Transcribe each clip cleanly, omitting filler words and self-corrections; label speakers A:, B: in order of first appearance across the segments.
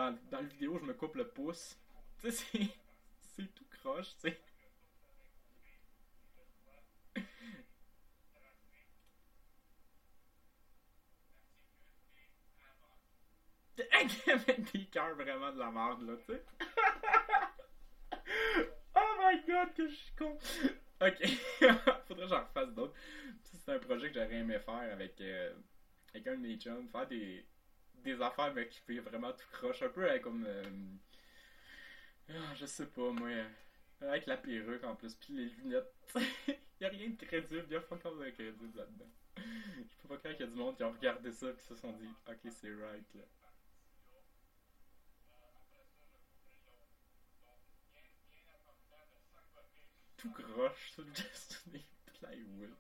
A: dans le vidéo, je me coupe le pouce. Tu sais, c'est tout croche, tu sais. Avec des cœurs vraiment de la merde, là, tu sais. Oh my god, que je suis con. Ok, faudrait que j'en refasse d'autres. Ça, c'est un projet que j'aurais aimé faire avec un de mes chums. Faire des affaires m'occuper vraiment tout croche. Un peu comme. Je sais pas, moi. Avec la perruque en plus, puis les lunettes. Y a rien de crédible, y a pas encore de crédible là-dedans. Je peux pas croire qu'il y a du monde qui ont regardé ça puis se sont dit, ok, c'est right là. Tout croche, tout juste des plywood.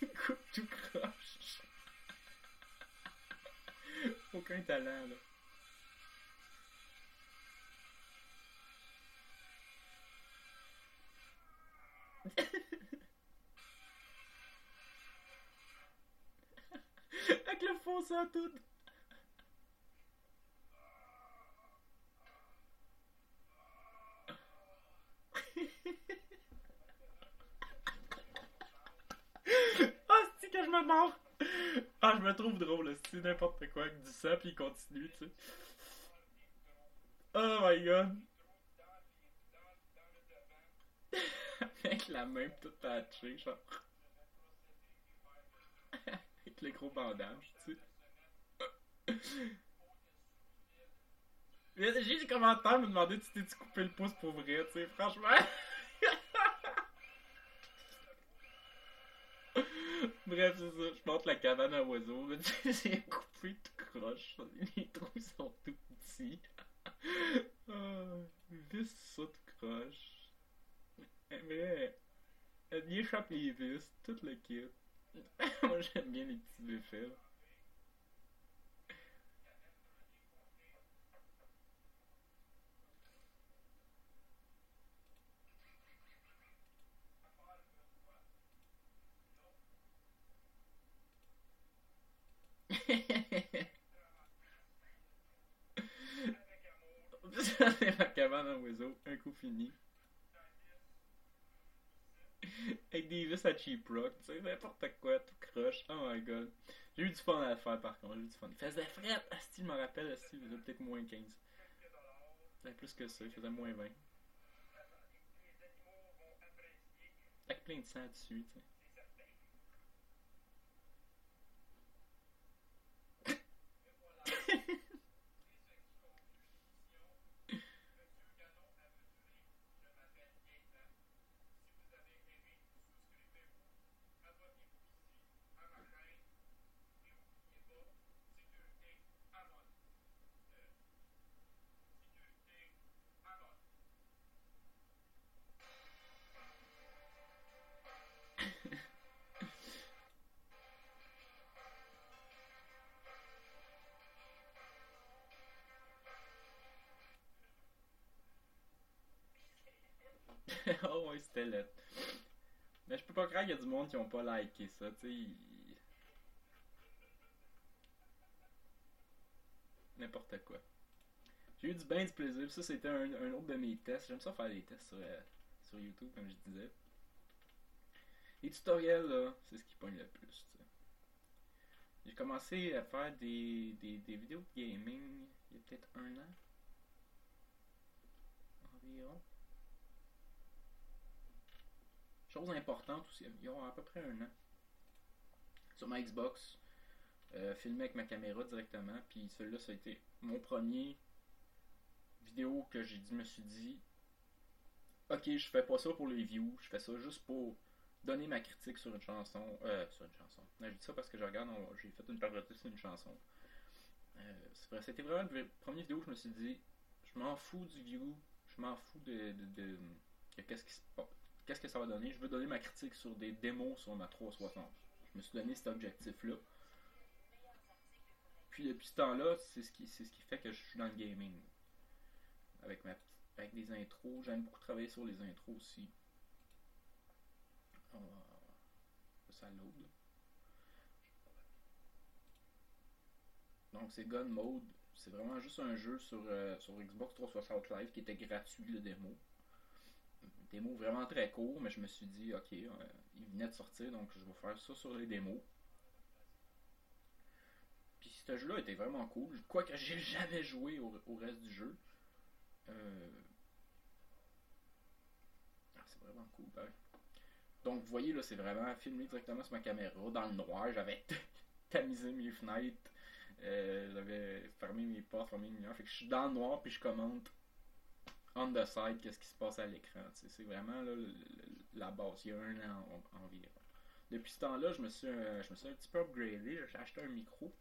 A: Écoute, tout croche. Aucun talent là. Avec le fond ça tout. Ah, c'est que je me mords. Ah, je me trouve drôle, c'est n'importe quoi avec du sang puis il continue, tu sais. Oh my god. Avec la main toute patchée, genre. Avec le gros bandage, tu sais. J'ai des commentaires me demander si t'es-tu coupé le pouce pour vrai, tu sais, franchement. Bref, c'est ça. Je monte la cabane à oiseaux, mais tu sais, j'ai coupé tout croche. Les trous sont tout petits. Ah, vis ça tout croche. Mais, elle y échappe les vis, tout le kit. Moi, j'aime bien les petits effets. Ça, c'est ma cabane à oiseaux, un coup fini. Avec des vis à cheap rock, tu sais, n'importe quoi, tout croche. Oh my god. J'ai eu du fun à le faire par contre, j'ai eu du fun. Il faisait fret, Asti, je me rappelle, Asti, il faisait peut-être moins 15. Peut-être plus que ça, il faisait moins 20. Avec plein de sang dessus, tu sais. Oh ouais, c'était là. Mais je peux pas croire qu'il y a du monde qui ont pas liké ça, tu sais. N'importe quoi. J'ai eu du bien du plaisir. Ça, c'était un autre de mes tests. J'aime ça faire des tests sur YouTube, comme je disais. Les tutoriels, là, c'est ce qui pogne le plus, tu sais. J'ai commencé à faire des vidéos de gaming il y a peut-être un an environ. Chose importante aussi, il y a à peu près un an. Sur ma Xbox, filmé avec ma caméra directement. Puis celui-là, ça a été mon premier vidéo que me suis dit, ok, je fais pas ça pour les views, je fais ça juste pour donner ma critique sur une chanson. Sur une chanson. Non, je dis ça parce que j'ai fait une parodie sur une chanson. C'est vrai, c'était vraiment le premier vidéo où je me suis dit, je m'en fous du view, je m'en fous de qu'est-ce, qui, qu'est-ce que ça va donner. Je veux donner ma critique sur des démos sur ma 360. Je me suis donné cet objectif-là. Puis depuis ce temps-là, c'est ce qui fait que je suis dans le gaming. Avec des intros, j'aime beaucoup travailler sur les intros aussi. ça load. Donc c'est Gun Mode. C'est vraiment juste un jeu sur Xbox 360 Live qui était gratuit, le démo. Démo vraiment très court, mais je me suis dit, ok, il venait de sortir, donc je vais faire ça sur les démos. Puis ce jeu-là était vraiment cool. Quoique j'ai jamais joué au reste du jeu. C'est vraiment cool, pareil. Donc vous voyez, là, c'est vraiment filmé directement sur ma caméra, dans le noir. J'avais tamisé mes fenêtres. J'avais fermé mes portes, fermé mes lumières. Fait que je suis dans le noir, puis je commente on the side qu'est-ce qui se passe à l'écran. C'est vraiment là, la base. Il y a un an environ. Depuis ce temps-là, je me suis un petit peu upgradé. J'ai acheté un micro.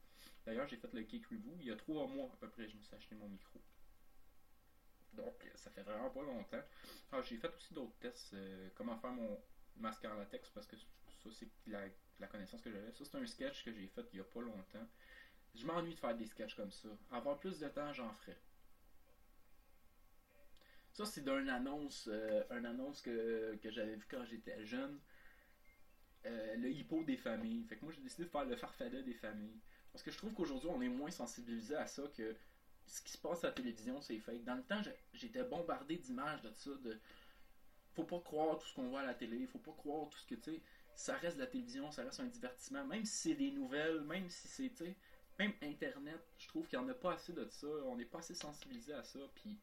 A: D'ailleurs, j'ai fait le Geek Review. Il y a 3 mois à peu près, je me suis acheté mon micro. Donc, ça fait vraiment pas longtemps. Alors, j'ai fait aussi d'autres tests. Comment faire mon masque en latex, parce que ça, c'est la connaissance que j'avais. Ça, c'est un sketch que j'ai fait il y a pas longtemps. Je m'ennuie de faire des sketchs comme ça. Avoir plus de temps, j'en ferai. Ça, c'est d'une annonce, que j'avais vu quand j'étais jeune. Le hippo des familles. Fait que moi, j'ai décidé de faire le farfadet des familles. Parce que je trouve qu'aujourd'hui, on est moins sensibilisé à ça, que ce qui se passe à la télévision, c'est fake. Dans le temps, j'étais bombardé d'images de ça. Faut pas croire tout ce qu'on voit à la télé. Faut pas croire tout ce que, tu sais, ça reste de la télévision, ça reste un divertissement. Même si c'est des nouvelles, même si c'est, tu sais, même Internet, je trouve qu'il n'y en a pas assez de ça. On n'est pas assez sensibilisé à ça. Puis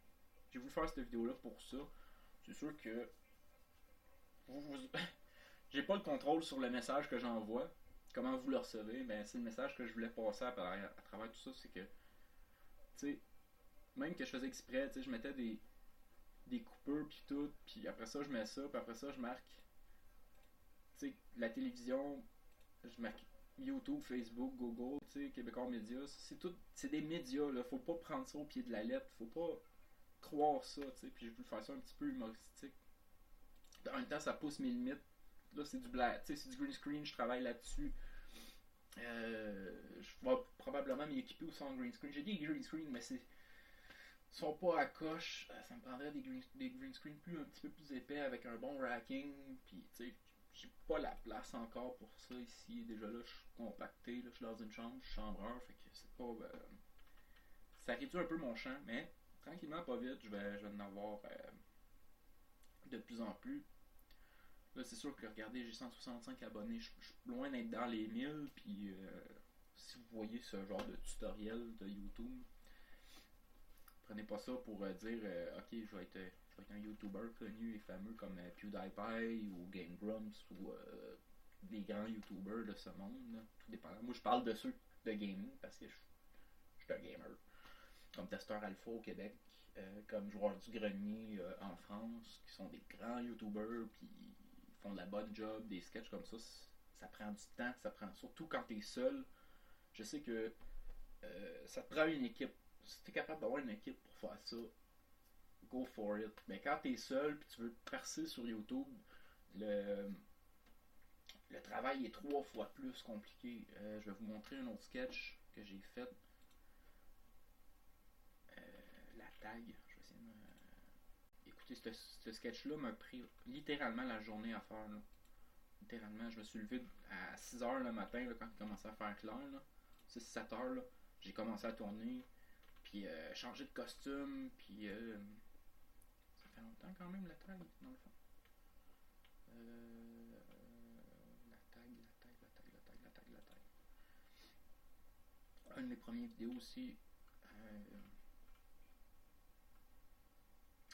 A: j'ai voulu faire cette vidéo-là pour ça. C'est sûr que j'ai pas le contrôle sur le message que j'envoie, comment vous le recevez, mais c'est le message que je voulais passer à travers tout ça, c'est que, tu sais, même que je faisais exprès, tu sais, je mettais des coupeurs puis tout, puis après ça je mets ça, puis après ça je marque, tu sais, la télévision, je marque YouTube, Facebook, Google, tu sais, Québécois Médias, c'est des médias, là, faut pas prendre ça au pied de la lettre, faut pas croire ça, tu sais, puis j'ai voulu faire ça un petit peu humoristique. En même temps, ça pousse mes limites. Là, c'est du black, c'est du green screen, je travaille là-dessus. Je vais probablement m'y équiper aussi en green screen. J'ai des green screen, mais ils sont pas à coche. Ça me prendrait des green screen un petit peu plus épais avec un bon racking. Puis, tu sais, j'ai pas la place encore pour ça ici. Déjà là, je suis compacté. Là, je suis dans une chambre, je suis chambreur. Fait que c'est pas. Ça réduit un peu mon champ, mais tranquillement, pas vite, je vais en avoir de plus en plus. Là, c'est sûr que, regardez, j'ai 165 abonnés. Je suis loin d'être dans les 1000. Puis, si vous voyez ce genre de tutoriel de YouTube, prenez pas ça pour dire ok, je vais être un YouTuber connu et fameux comme PewDiePie ou Game Grumps ou des grands YouTubers de ce monde. Là. Tout dépendant. Moi, je parle de ceux de gaming parce que je suis un gamer. Comme testeur alpha au Québec, comme joueur du grenier en France, qui sont des grands YouTubers, puis font de la bonne job, des sketchs comme ça prend du temps, ça prend surtout quand t'es seul. Je sais que ça te prend une équipe. Si t'es capable d'avoir une équipe pour faire ça, go for it. Mais quand t'es seul puis tu veux percer sur YouTube, le, le travail est 3 fois plus compliqué. Je vais vous montrer un autre sketch que j'ai fait. La tag. Je vais essayer de me... Écoutez, ce sketch-là m'a pris littéralement la journée à faire. Là. Littéralement, je me suis levé à 6h le matin là, quand il commençait à faire clair. 6-7h, là, j'ai commencé à tourner. Puis changer de costume. Puis ça fait longtemps quand même la tag, dans le fond. La tag. Une des premières vidéos aussi.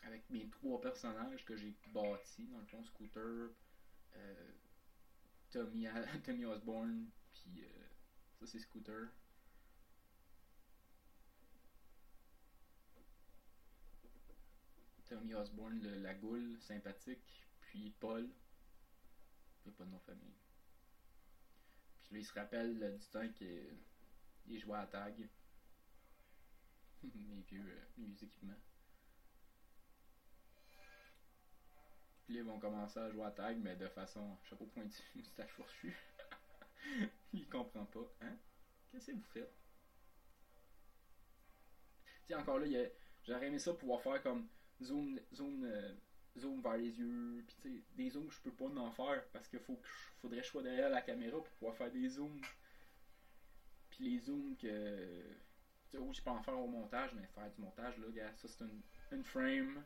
A: Avec mes 3 personnages que j'ai bâtis, dans le fond, Scooter, Tommy Osborne, puis ça c'est Scooter. Tommy Osborne, la goule sympathique, puis Paul, il n'y a pas de nom de famille. Puis là, il se rappelle du temps qu'il jouait à tag. mes vieux équipements. Puis là, ils vont commencer à jouer à tag, mais de façon chapeau pointu, moustache fourchue. Il comprend pas. Hein? Qu'est-ce que vous faites? Tiens, encore là, j'aurais aimé ça pouvoir faire comme zone zoom vers les yeux, puis tu sais, des zooms que je peux pas en faire parce qu'il faudrait que je sois derrière la caméra pour pouvoir faire des zooms. Puis les zooms que. Tu sais, je peux en faire au montage, mais faire du montage, là, gars, ça c'est une frame.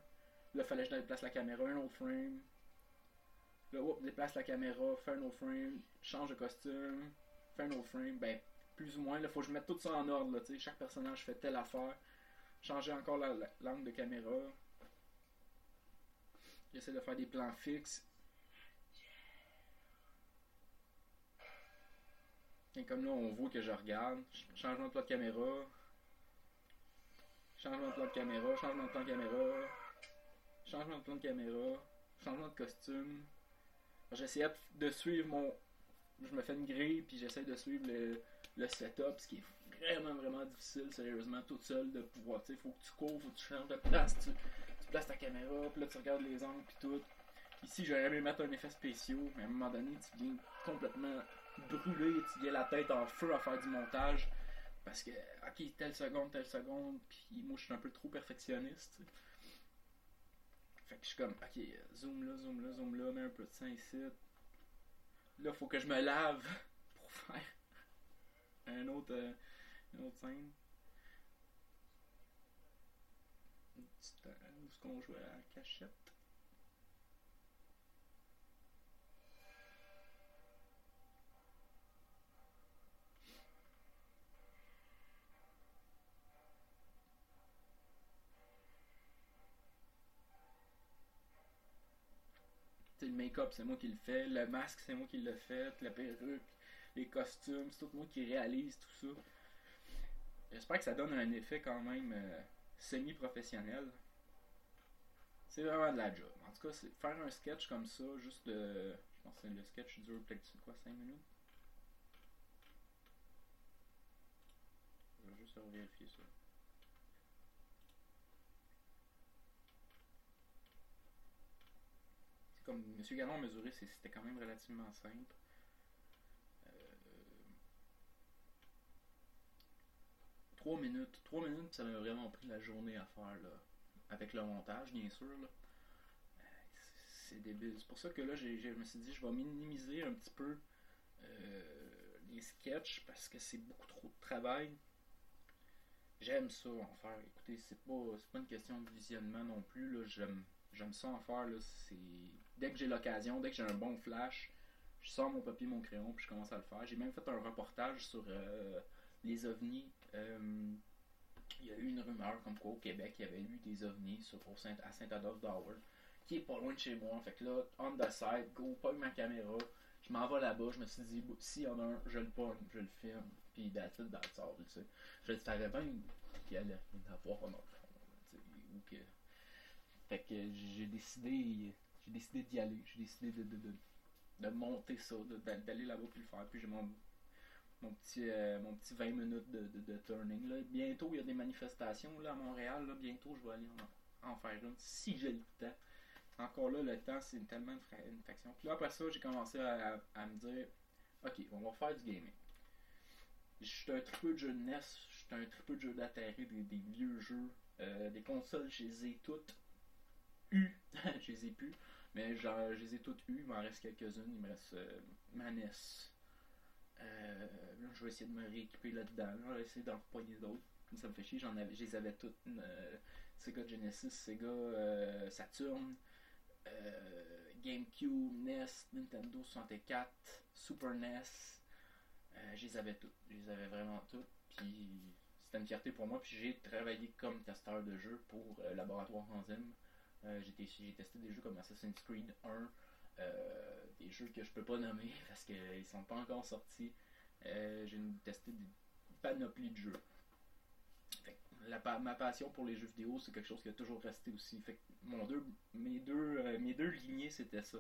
A: Là, fallait que je déplace la caméra, un autre frame. Là, déplace la caméra, fais un autre frame, change de costume, fais un autre frame. Ben, plus ou moins, là, faut que je mette tout ça en ordre, là, tu sais. Chaque personnage fait telle affaire. Changer encore l'angle de caméra. J'essaie de faire des plans fixes. Et comme là, on voit que je regarde. Changement de plan de caméra. Changement de plan de caméra. Changement de plan de caméra. Changement de plan de caméra. Changement de costume. J'essayais de suivre mon. Je me fais une grille, puis j'essaie de suivre le setup, ce qui est vraiment, vraiment difficile, sérieusement, toute seule, de pouvoir. Tu sais, faut que tu cours, faut que tu changes de place, tu places ta caméra, puis là, tu regardes les angles, puis tout. Ici, j'aurais aimé mettre un effet spécial, mais à un moment donné, tu viens complètement brûlé, tu viens la tête en feu à faire du montage. Parce que, ok, telle seconde, puis moi, je suis un peu trop perfectionniste, tu sais. Fait que je suis comme, ok, zoom là, zoom là, zoom là, mets un peu de sang ici. Là, faut que je me lave pour faire une autre scène. Où est-ce qu'on jouait à la cachette? T'sais, le make-up, c'est moi qui le fais. Le masque, c'est moi qui le fais. La perruque, les costumes, c'est tout moi qui réalise tout ça. J'espère que ça donne un effet quand même semi-professionnel. C'est vraiment de la job. En tout cas, faire un sketch comme ça, juste de. Je pense que le sketch dure peut-être 5 minutes. Je vais juste vérifier ça. C'est comme M. Gallon mesuré, c'était quand même relativement simple. 3 minutes. 3 minutes, ça m'a vraiment pris la journée à faire, là. Avec le montage, bien sûr, là. C'est débile. C'est pour ça que là, je me suis dit, je vais minimiser un petit peu les sketchs parce que c'est beaucoup trop de travail. J'aime ça en faire. Écoutez, c'est pas une question de visionnement non plus. Là. J'aime ça en faire. Là. Dès que j'ai l'occasion, dès que j'ai un bon flash, je sors mon papier, mon crayon, puis je commence à le faire. J'ai même fait un reportage sur les ovnis. Il y a eu une rumeur comme quoi au Québec, il y avait eu des ovnis à Saint-Adolphe d'Hour, qui est pas loin de chez moi. Fait que là, on the side, go, pogne ma caméra. Je m'en vais là-bas, je me suis dit, s'il y en a un, je le pogne, je le filme, puis that's it, that's all, tu sais. Je le savais bien qu'il allait rien avoir dans le fond, tu sais, ou que. Fait que j'ai décidé d'y aller, j'ai décidé de monter ça, d'aller là-bas puis le faire, puis j'ai mon petit 20 minutes de turning. Là. Bientôt, il y a des manifestations là, à Montréal. Là. Bientôt, je vais aller en faire une si j'ai le temps. Encore là, le temps, c'est tellement une fraction. Puis là, après ça, j'ai commencé à me dire, ok, on va faire du gaming. Je suis un tripeux de jeux de NES, je suis un tripeux de jeux d'Atari, des vieux jeux. Des consoles, je les ai toutes eues. Je les ai plus. Mais genre, je les ai toutes eues. Il m'en reste quelques-unes. Il me reste ma NES. Là, je vais essayer de me rééquiper là-dedans. Je vais essayer d'en repogner d'autres. Ça me fait chier. Je les avais toutes. Sega Genesis, Sega Saturn, GameCube, NES, Nintendo 64, Super NES. Je les avais toutes. Je les avais vraiment toutes. Puis c'était une fierté pour moi. Puis j'ai travaillé comme testeur de jeux pour Laboratoire Enzyme. J'ai testé des jeux comme Assassin's Creed 1. Des jeux que je peux pas nommer parce qu'ils sont pas encore sortis. J'ai testé des panoplies de jeux. Fait que ma passion pour les jeux vidéo, c'est quelque chose qui a toujours resté aussi. Fait que mes deux lignées, c'était ça.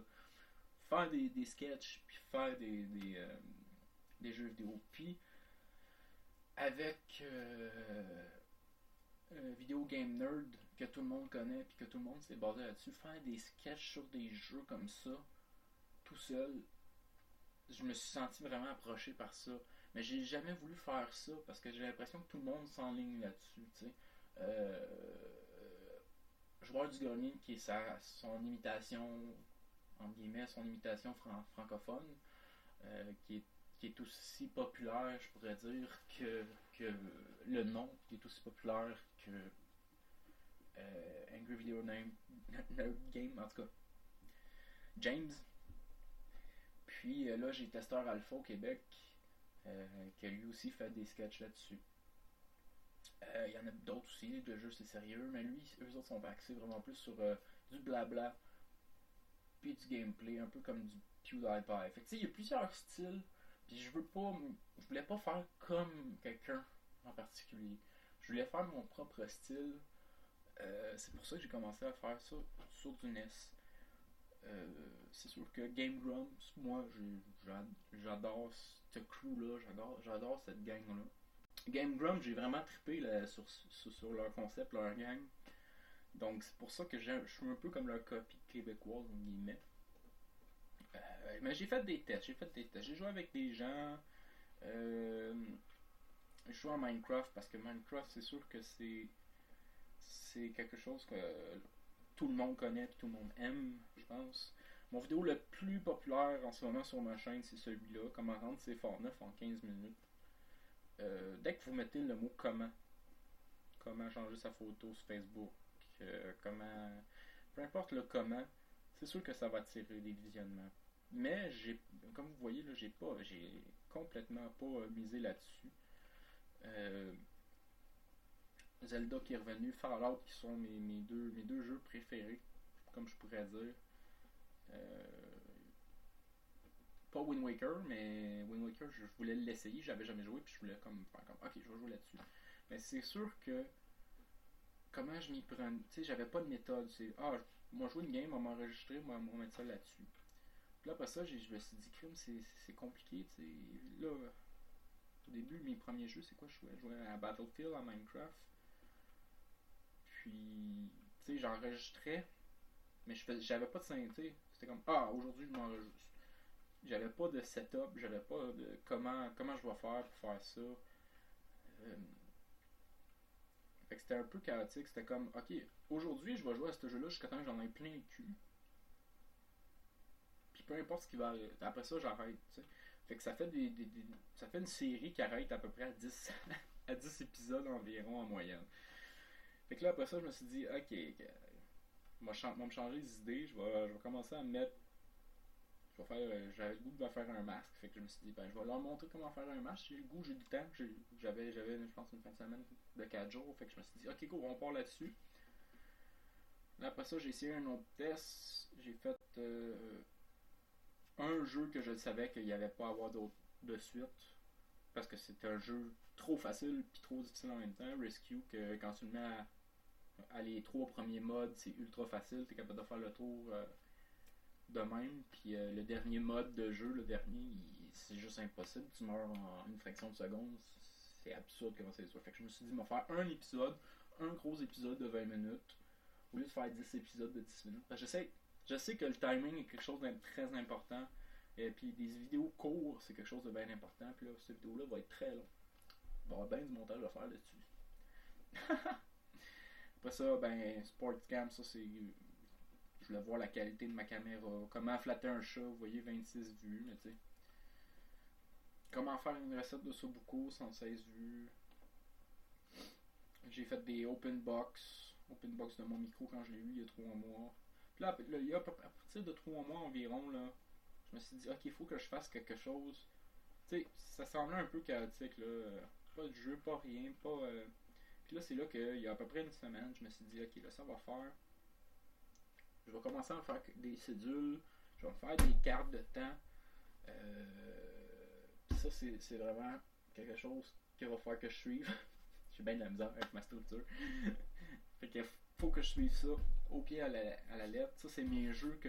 A: Faire des sketchs, puis faire des jeux vidéo. Puis, avec Video Game Nerd, que tout le monde connaît, puis que tout le monde s'est basé là-dessus, faire des sketchs sur des jeux comme ça, tout seul, je me suis senti vraiment approché par ça. Mais j'ai jamais voulu faire ça parce que j'ai l'impression que tout le monde s'enligne là-dessus. Tu sais. Joueur du grenier, qui est son imitation, entre guillemets, son imitation francophone, qui est aussi populaire, je pourrais dire, que le nom, qui est aussi populaire que Angry Video Nerd Game, en tout cas. James. Puis là, j'ai Testeur Alpha au Québec, qui a lui aussi fait des sketchs là-dessus. Il y en a d'autres aussi, de jeux c'est sérieux, mais lui, eux autres sont axés vraiment plus sur du blabla, puis du gameplay, un peu comme du PewDiePie. Fait que tu sais, il y a plusieurs styles, puis je voulais pas faire comme quelqu'un en particulier. Je voulais faire mon propre style. C'est pour ça que j'ai commencé à faire ça sur du NES. C'est sûr que Game Grumps, moi, j'adore ce crew-là, j'adore cette gang-là. Game Grumps, j'ai vraiment trippé là, sur leur concept, leur gang. Donc c'est pour ça que je suis un peu comme leur copie québécoise, en guillemets. Mais j'ai fait des tests. J'ai joué avec des gens. Je joue à Minecraft parce que Minecraft, c'est sûr que c'est quelque chose que tout le monde connaît et tout le monde aime, je pense. Mon vidéo le plus populaire en ce moment sur ma chaîne, c'est celui-là. Comment rendre ses Fortnite en 15 minutes. Dès que vous mettez le mot comment changer sa photo sur Facebook, comment, peu importe le comment, c'est sûr que ça va attirer des visionnements. Mais comme vous voyez là, j'ai complètement pas misé là-dessus. Zelda qui est revenu, Fallout qui sont mes deux jeux préférés, comme je pourrais dire. Pas Wind Waker, mais Wind Waker, je voulais l'essayer, j'avais jamais joué, puis je voulais comme faire comme, ok, je vais jouer là-dessus. Mais c'est sûr que, comment je m'y prends, tu sais, j'avais pas de méthode, moi jouer une game, on va m'enregistrer, moi on va mettre ça là-dessus. Puis là, après ça, je me suis dit, crime, c'est compliqué, tu sais. Là, au début, mes premiers jeux, c'est quoi je jouais? Je jouais à Battlefield, à Minecraft. Puis, tu sais, j'enregistrais, mais j'avais pas de synthé. C'était comme, aujourd'hui, je m'enregistre. J'avais pas de setup, j'avais pas de comment je vais faire pour faire ça. Fait que c'était un peu chaotique. C'était comme, ok, aujourd'hui, je vais jouer à ce jeu-là jusqu'à temps que j'en ai plein le cul. Puis peu importe ce qui va arriver. Après ça, j'arrête, tu sais. Fait que ça fait ça fait une série qui arrête à peu près à 10 à 10 épisodes environ en moyenne. Fait que là, après ça, je me suis dit, ok, je vais me changer les idées, je vais commencer à mettre. J'avais le goût de faire un masque, fait que je me suis dit, je vais leur montrer comment faire un masque. J'ai le goût, j'ai du temps, j'avais, je pense, une fin de semaine de 4 jours, fait que je me suis dit, ok, go, on part là-dessus. Là, après ça, j'ai essayé un autre test, j'ai fait un jeu que je savais qu'il n'y avait pas à avoir d'autre de suite, parce que c'était un jeu trop facile puis trop difficile en même temps. Rescue, que quand tu le mets à les 3 premiers modes, c'est ultra facile, t'es capable de faire le tour de même. Puis le dernier mode de jeu, c'est juste impossible. Tu meurs en une fraction de seconde. C'est absurde comment ça soit. Fait que je me suis dit, m'en faire un gros épisode de 20 minutes, au lieu de faire 10 épisodes de 10 minutes. Parce que je sais que le timing est quelque chose de très important. Et puis des vidéos courtes, c'est quelque chose de bien important. Puis là, cette vidéo-là va être très longue. Il va y avoir bien du montage à faire là-dessus. Après ça, Sportcam, ça c'est. Je voulais voir la qualité de ma caméra. Comment flatter un chat, vous voyez 26 vues, mais tu sais. Comment faire une recette de Sudoku 116 vues. J'ai fait des open box de mon micro quand je l'ai eu il y a 3 mois. Puis là, il y a à partir de 3 mois environ, là, je me suis dit, ok, il faut que je fasse quelque chose. Tu sais, ça semblait un peu chaotique, là. Pas de jeu, pas rien, pas. Puis là, c'est là qu'il y a à peu près une semaine, je me suis dit, ok, là, ça va faire. Je vais commencer à me faire des cédules, je vais me faire des cartes de temps. Ça, c'est vraiment quelque chose qu'il va falloir que je suive. J'ai bien de la misère avec ma structure. Fait qu'il faut que je suive ça au pied à la lettre. Ça, c'est mes jeux que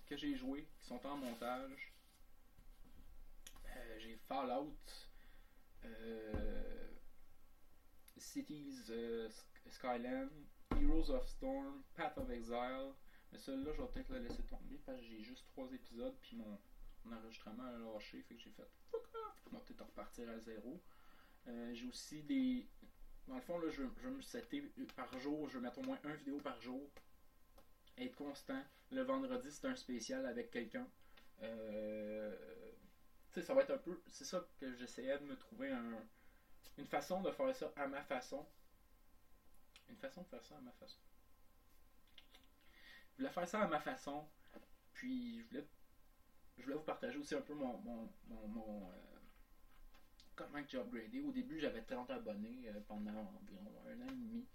A: que j'ai joués, qui sont en montage. J'ai Fallout, Cities Skyland, Heroes of Storm, Path of Exile. Mais celui-là, je vais peut-être le laisser tomber parce que j'ai juste 3 épisodes puis mon enregistrement a lâché. Fait que j'ai fait fuck off. Je vais peut-être repartir à zéro. J'ai aussi dans le fond, là, je veux me setter par jour, je veux mettre au moins une vidéo par jour, être constant. Le vendredi, c'est un spécial avec quelqu'un. Tu sais, ça va être un peu. C'est ça que j'essayais de me trouver une façon de faire ça à ma façon. Une façon de faire ça à ma façon. Je voulais faire ça à ma façon, puis je voulais vous partager aussi un peu comment que j'ai upgradé. Au début, j'avais 30 abonnés pendant environ un an et demi.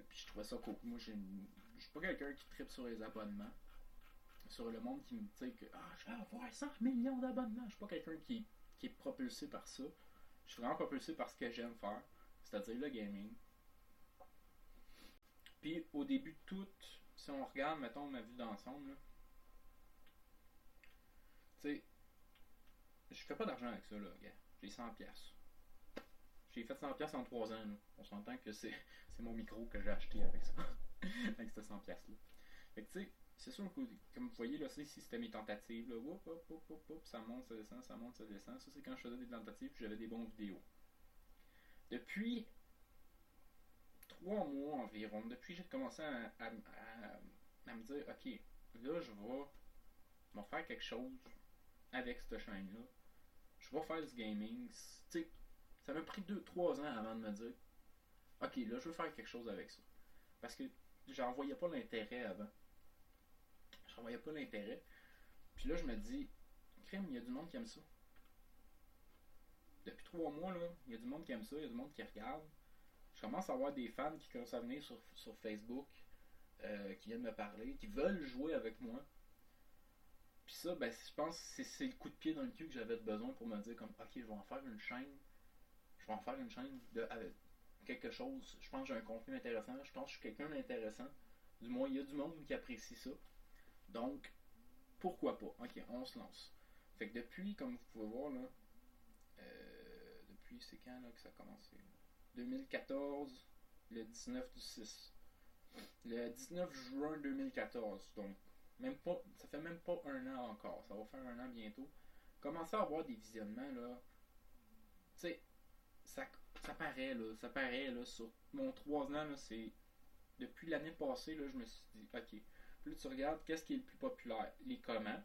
A: Puis je trouvais ça cool. Moi, je suis pas quelqu'un qui tripe sur les abonnements. Sur le monde qui me dit que je vais avoir 100 millions d'abonnements. Je suis pas quelqu'un qui est propulsé par ça. Je suis vraiment propulsé par ce que j'aime faire, c'est-à-dire le gaming. Puis au début de tout, si on regarde, mettons, ma vue d'ensemble, tu sais, je fais pas d'argent avec ça, là, gars. J'ai 100$. J'ai fait 100$ en 3 ans, là. On s'entend que c'est mon micro que j'ai acheté avec ça. Avec ce 100$ là. Fait que tu sais, c'est sûr que, comme vous voyez, là, ici c'était mes tentatives, là. Ça monte, ça descend, ça monte, ça descend. Ça, c'est quand je faisais des tentatives, j'avais des bons vidéos. Depuis 3 mois environ, depuis que j'ai commencé à me dire, ok, là, je vais faire quelque chose avec cette chaîne-là. Je vais faire du gaming. Tu sais, ça m'a pris 2-3 ans avant de me dire, ok, là, je veux faire quelque chose avec ça. Parce que j'en voyais pas l'intérêt avant. J'en voyais pas l'intérêt. Puis là, je me dis, crème, il y a du monde qui aime ça. Depuis 3 mois, là, il y a du monde qui aime ça, il y a du monde qui regarde. Je commence à avoir des fans qui commencent à venir sur Facebook, qui viennent me parler, qui veulent jouer avec moi. Puis ça, ben, je pense que c'est le coup de pied dans le cul que j'avais besoin pour me dire comme, ok, je vais en faire une chaîne. Je vais en faire une chaîne avec quelque chose. Je pense que j'ai un contenu intéressant. Je pense que je suis quelqu'un d'intéressant. Du moins, il y a du monde qui apprécie ça. Donc, pourquoi pas? Ok, on se lance. Fait que depuis, comme vous pouvez voir, là, depuis, c'est quand là, que ça a commencé? 2014, le 19 du 6. Le 19 juin 2014. Donc, même pas, ça fait même pas un an encore. Ça va faire un an bientôt. Commencer à avoir des visionnements, là. Tu sais, ça paraît, là, sur mon 3 ans, là, c'est. Depuis l'année passée, là, je me suis dit, ok, plus tu regardes, qu'est-ce qui est le plus populaire? Les comment.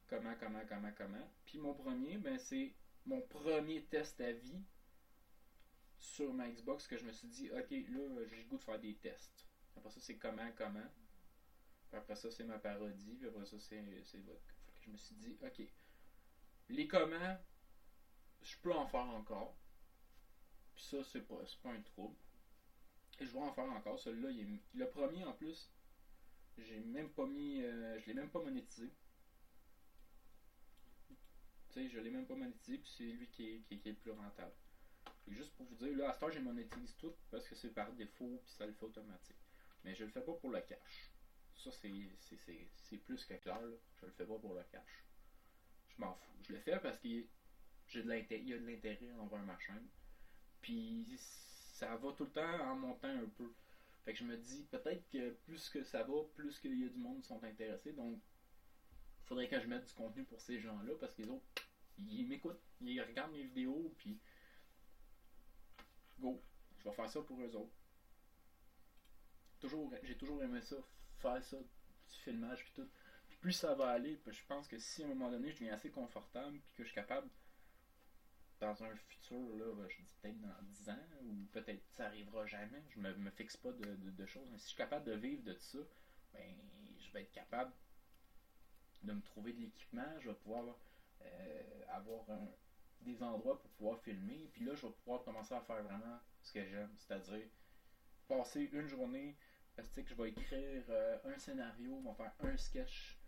A: Comment. Puis mon premier, ben, c'est mon premier test à vie sur ma Xbox que je me suis dit, ok, là, j'ai le goût de faire des tests. Après ça, c'est comment. Puis après ça, c'est ma parodie. Puis après ça, c'est votre. Fait que je me suis dit, ok, les comment, je peux en faire encore. Puis ça, c'est pas un trouble. Et je vais en faire encore. Celui-là, le premier en plus, j'ai même pas mis. Je l'ai même pas monétisé. Tu sais, je l'ai même pas monétisé. Puis c'est lui qui est le plus rentable. Et juste pour vous dire, là, à cette heure, je monétise tout parce que c'est par défaut. Puis ça le fait automatique. Mais je le fais pas pour le cash. Ça, c'est plus que clair. Là. Je le fais pas pour le cash. Je m'en fous. Je le fais parce qu'il y a de l'intérêt envers ma chaîne. Puis ça va tout le temps en montant un peu. Fait que je me dis, peut-être que plus que ça va, plus qu'il y a du monde qui sont intéressés. Donc, il faudrait que je mette du contenu pour ces gens-là parce que les autres, ils m'écoutent, ils regardent mes vidéos, puis go, je vais faire ça pour eux autres. J'ai toujours aimé ça, faire ça, du filmage, puis tout. Puis plus ça va aller, puis je pense que si à un moment donné, je deviens assez confortable, puis que je suis capable dans un futur, là, je dis peut-être dans 10 ans, ou peut-être ça arrivera jamais, je me fixe pas de choses, mais si je suis capable de vivre de ça, ben, je vais être capable de me trouver de l'équipement, je vais pouvoir avoir des endroits pour pouvoir filmer, puis là, je vais pouvoir commencer à faire vraiment ce que j'aime, c'est-à-dire passer une journée, parce que je vais écrire un scénario, je vais faire un sketch,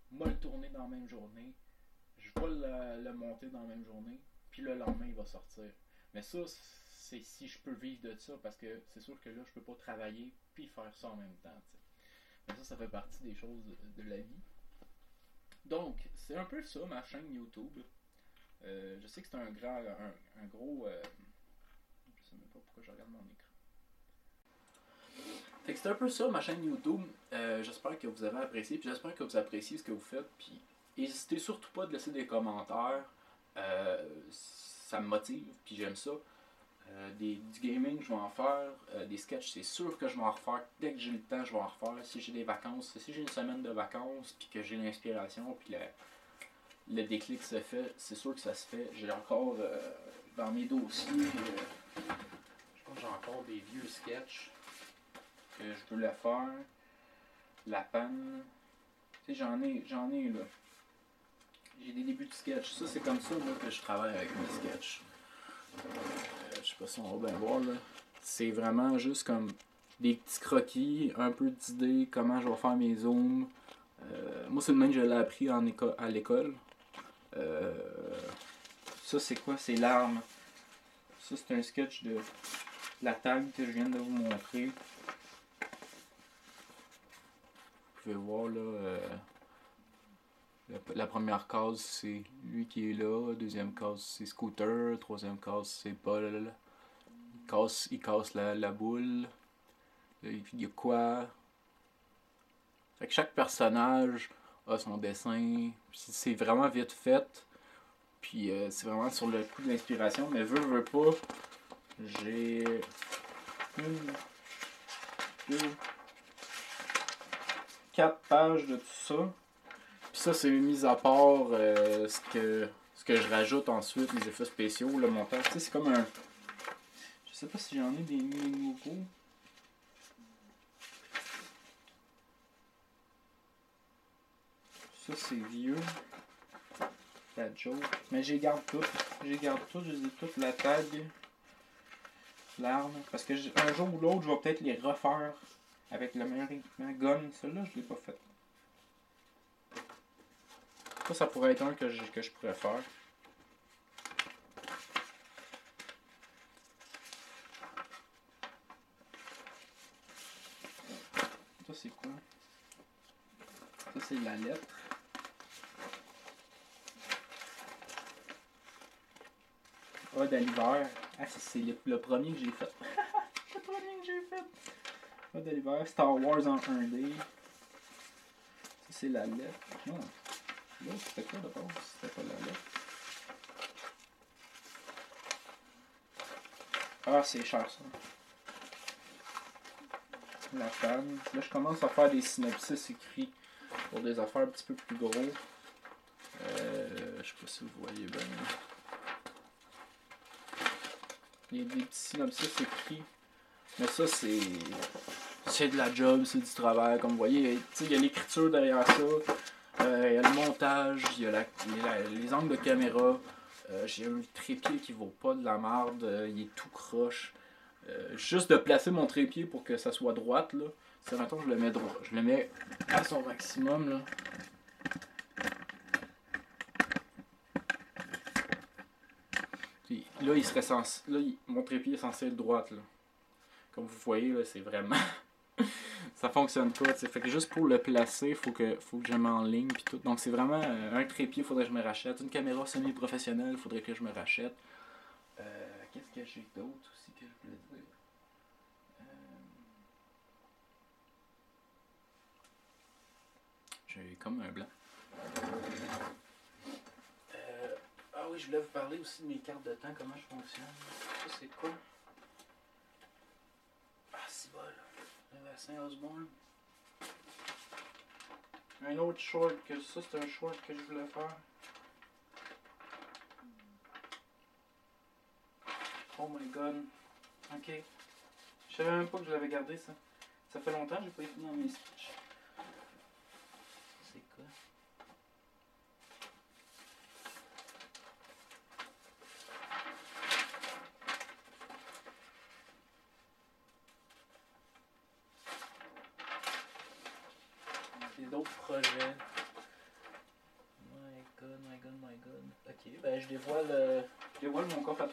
A: moi le tourner dans la même journée, je vais le monter dans la même journée, puis le lendemain, il va sortir. Mais ça, c'est si je peux vivre de ça, parce que c'est sûr que là, je peux pas travailler puis faire ça en même temps. T'sais. Mais ça fait partie des choses de la vie. Donc, c'est un peu ça, ma chaîne YouTube. Je sais que c'est un gros... je sais même pas pourquoi je regarde mon écran. Fait que c'est un peu ça, ma chaîne YouTube. J'espère que vous avez apprécié, puis j'espère que vous appréciez ce que vous faites, puis n'hésitez surtout pas de laisser des commentaires. Ça me motive, puis j'aime ça. Du gaming, je vais en faire. Des sketchs, c'est sûr que je vais en refaire. Dès que j'ai le temps, je vais en refaire. Si j'ai des vacances, si j'ai une semaine de vacances, puis que j'ai l'inspiration, puis le déclic se fait, c'est sûr que ça se fait. J'ai encore dans mes dossiers, je pense que j'ai encore des vieux sketchs que je veux le faire. La panne. Tu sais, j'en ai là. J'ai des débuts de sketch. Ça, c'est comme ça moi, que je travaille avec mes sketchs. Je sais pas si on va bien voir là. C'est vraiment juste comme des petits croquis, un peu d'idées, comment je vais faire mes zooms. Moi, c'est le même que je l'ai appris à l'école. Ça, c'est quoi? C'est l'arme. Ça, c'est un sketch de la tag que je viens de vous montrer. Vous pouvez voir là. La première case, c'est lui qui est là. Deuxième case, c'est Scooter. Troisième case, c'est Paul. Il casse la boule. Il y a quoi? Fait que chaque personnage a son dessin. C'est vraiment vite fait. Puis c'est vraiment sur le coup de l'inspiration. Mais veux pas. J'ai une, deux, 4 pages de tout ça. Puis ça, c'est mis à part ce que je rajoute ensuite, les effets spéciaux, le montage. Tu sais, c'est comme un. Je sais pas si j'en ai des nouveaux. Ça, c'est vieux. La joke. Mais j'y garde tout. Je les ai toutes. La tag. L'arme. Parce que un jour ou l'autre, je vais peut-être les refaire avec le meilleur équipement. Gun. Celui-là, je l'ai pas fait. Ça pourrait être un que je pourrais faire. Ça, c'est quoi? Ça, c'est la lettre. Ode à l'hiver. Ah, c'est le premier que j'ai fait. Le premier que j'ai fait. Ode à l'hiver. Star Wars en 1D. Ça, c'est la lettre. Non. Là, c'était quoi d'abord? C'était pas la lettre. Ah, c'est cher ça. La panne. Là, je commence à faire des synopsis écrits pour des affaires un petit peu plus gros. Je sais pas si vous voyez bien. Il y a des petits synopsis écrits. Mais ça, c'est de la job, c'est du travail. Comme vous voyez, il y a l'écriture derrière ça. Il y a le montage, il y a les angles de caméra. J'ai un trépied qui vaut pas de la merde. Il est tout croche. Juste de placer mon trépied pour que ça soit droite, là. C'est maintenant je le mets droit. Je le mets à son maximum, là. Puis, là, il serait censé. Là, mon trépied est censé être droite, là. Comme vous voyez, là, c'est vraiment. Ça fonctionne pas, t'sais. Fait que juste pour le placer, faut que je m'enligne puis tout. Donc c'est vraiment un trépied, faudrait que je me rachète. Une caméra semi-professionnelle, faudrait que je me rachète. Qu'est-ce que j'ai d'autre aussi que je voulais dire? J'ai comme un blanc. Ah oui, je voulais vous parler aussi de mes cartes de temps, comment je fonctionne. Ça c'est quoi? Ah c'est bon là. Le bassin Osborne. Un autre short que ça, c'est un short que je voulais faire. Oh my god. Ok. Je savais même pas que je l'avais gardé ça. Ça fait longtemps que j'ai pas été dans mes sketchs. C'est quoi? C'est d'autres projets. My god. Ok, ben je dévoile mon coffre à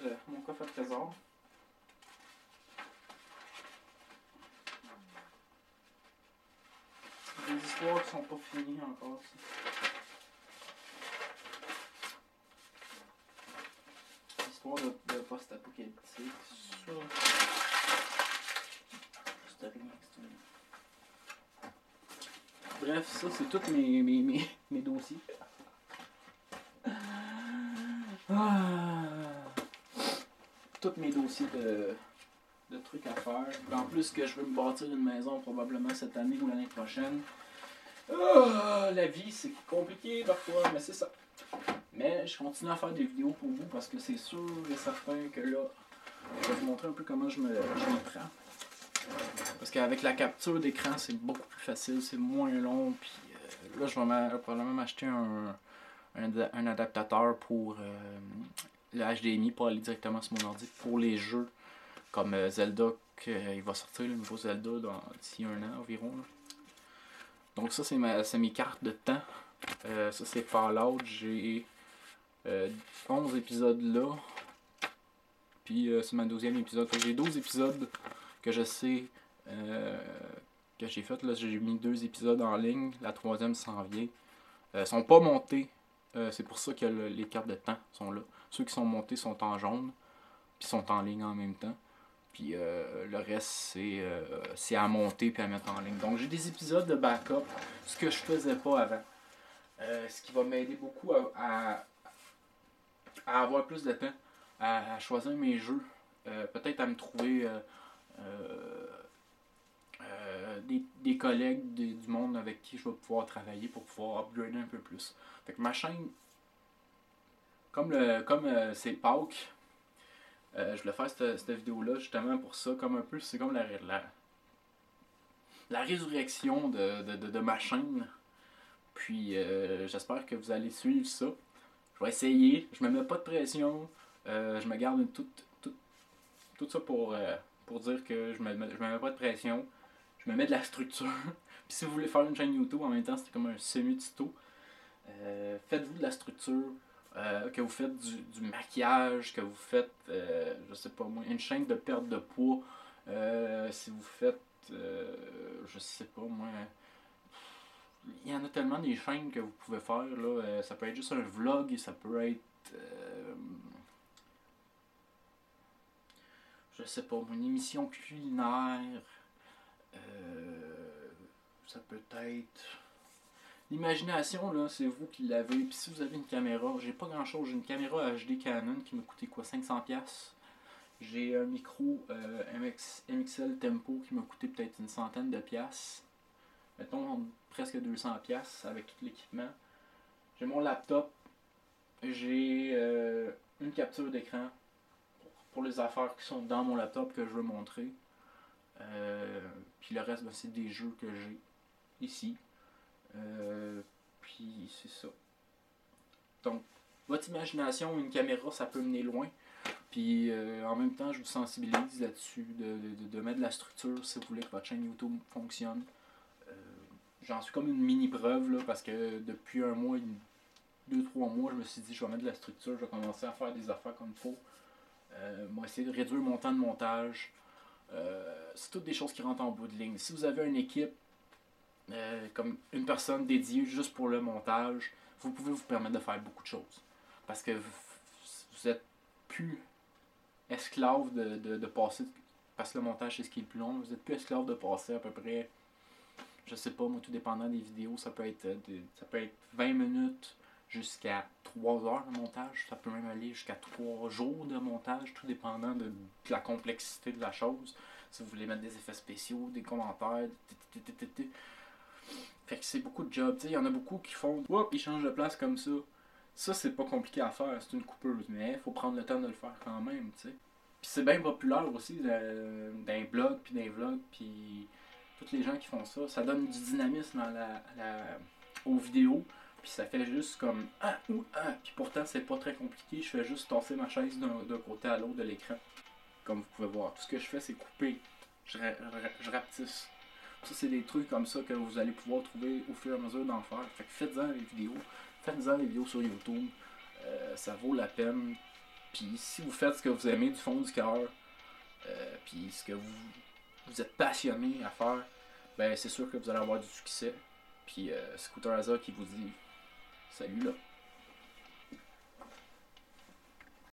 A: trésor. Des histoires qui sont pas finies encore. Histoire de post-apocalyptique. Ça. C'est rien, c'est une... Bref, ça c'est tous mes dossiers. Ah. tous mes dossiers de trucs à faire. Puis en plus que je veux me bâtir une maison probablement cette année ou l'année prochaine. La vie c'est compliqué parfois, mais c'est ça. Mais je continue à faire des vidéos pour vous parce que c'est sûr et certain que là, je vais vous montrer un peu comment je m'y prends. Parce qu'avec la capture d'écran, c'est beaucoup plus facile, c'est moins long. Puis là, je vais probablement m'acheter un adaptateur pour le HDMI pour aller directement sur mon ordi pour les jeux comme Zelda, il va sortir le nouveau Zelda d'ici 1 an environ. Là. Donc ça, c'est mes cartes de temps. Ça, c'est Fallout. J'ai 11 épisodes là. Puis c'est ma 12e épisode. J'ai 12 épisodes que je sais que j'ai fait. Là, j'ai mis 2 épisodes en ligne. La 3e s'en vient. Sont pas montés. C'est pour ça que les cartes de temps sont là. Ceux qui sont montés sont en jaune. Puis sont en ligne en même temps. Puis le reste, c'est à monter puis à mettre en ligne. Donc j'ai des épisodes de backup. Ce que je faisais pas avant. Ce qui va m'aider beaucoup à avoir plus de temps. À choisir mes jeux. Peut-être à me trouver des collègues du monde avec qui je vais pouvoir travailler pour pouvoir upgrader un peu plus. Fait que ma chaîne, comme c'est Pâques, je voulais faire cette vidéo-là justement pour ça, comme un peu, c'est comme la résurrection de ma chaîne. Puis j'espère que vous allez suivre ça. Je vais essayer, je me mets pas de pression, je me garde tout ça pour dire que je me mets pas de pression. Je me mets de la structure. Puis si vous voulez faire une chaîne YouTube en même temps, c'est comme un semi-tuto. Faites-vous de la structure, que vous faites du maquillage, que vous faites, je sais pas moi, une chaîne de perte de poids. Si vous faites, je sais pas moi, il y en a tellement des chaînes que vous pouvez faire. Là. Ça peut être juste un vlog, ça peut être, je sais pas, une émission culinaire. Ça peut être... L'imagination, là, c'est vous qui l'avez. Puis si vous avez une caméra, j'ai pas grand chose. J'ai une caméra HD Canon qui m'a coûté quoi, 500$. J'ai un micro MXL Tempo qui m'a coûté peut-être une centaine de piastres. Mettons presque 200$ avec tout l'équipement. J'ai mon laptop. J'ai une capture d'écran pour les affaires qui sont dans mon laptop que je veux montrer. Puis le reste, ben, c'est des jeux que j'ai ici. Puis c'est ça. Donc, votre imagination, une caméra, ça peut mener loin. Puis en même temps, je vous sensibilise là-dessus de mettre de la structure si vous voulez que votre chaîne YouTube fonctionne. J'en suis comme une mini preuve là, parce que depuis un mois, 2-3 mois, je me suis dit je vais mettre de la structure, je vais commencer à faire des affaires comme il faut. Moi, essayer de réduire mon temps de montage. C'est toutes des choses qui rentrent en bout de ligne. Si vous avez une équipe, comme une personne dédiée juste pour le montage, vous pouvez vous permettre de faire beaucoup de choses. Parce que vous êtes plus esclave de passer, parce que le montage c'est ce qui est le plus long, vous êtes plus esclave de passer à peu près, je sais pas moi, tout dépendant des vidéos, ça peut être 20 minutes jusqu'à 3 heures de montage, ça peut même aller jusqu'à 3 jours de montage, tout dépendant de la complexité de la chose. Si vous voulez mettre des effets spéciaux, des commentaires, fait que c'est beaucoup de jobs. Il y en a beaucoup qui font, hop, ils changent de place comme ça. Ça, c'est pas compliqué à faire, c'est une coupeuse, mais il faut prendre le temps de le faire quand même, tu sais. Puis c'est bien populaire aussi dans les blogs, puis dans les vlogs, puis tous les gens qui font ça. Ça donne du dynamisme aux vidéos, puis ça fait juste comme puis pourtant c'est pas très compliqué, je fais juste tasser ma chaise d'un côté à l'autre de l'écran. Comme vous pouvez voir, tout ce que je fais c'est couper, je rapetisse. Ça c'est des trucs comme ça que vous allez pouvoir trouver au fur et à mesure d'en faire. Fait que faites-en les vidéos. Faites-en des vidéos sur YouTube, ça vaut la peine. Puis si vous faites ce que vous aimez du fond du cœur, puis ce que vous êtes passionné à faire, ben c'est sûr que vous allez avoir du succès. Puis Scooter Asa qui vous dit salut là.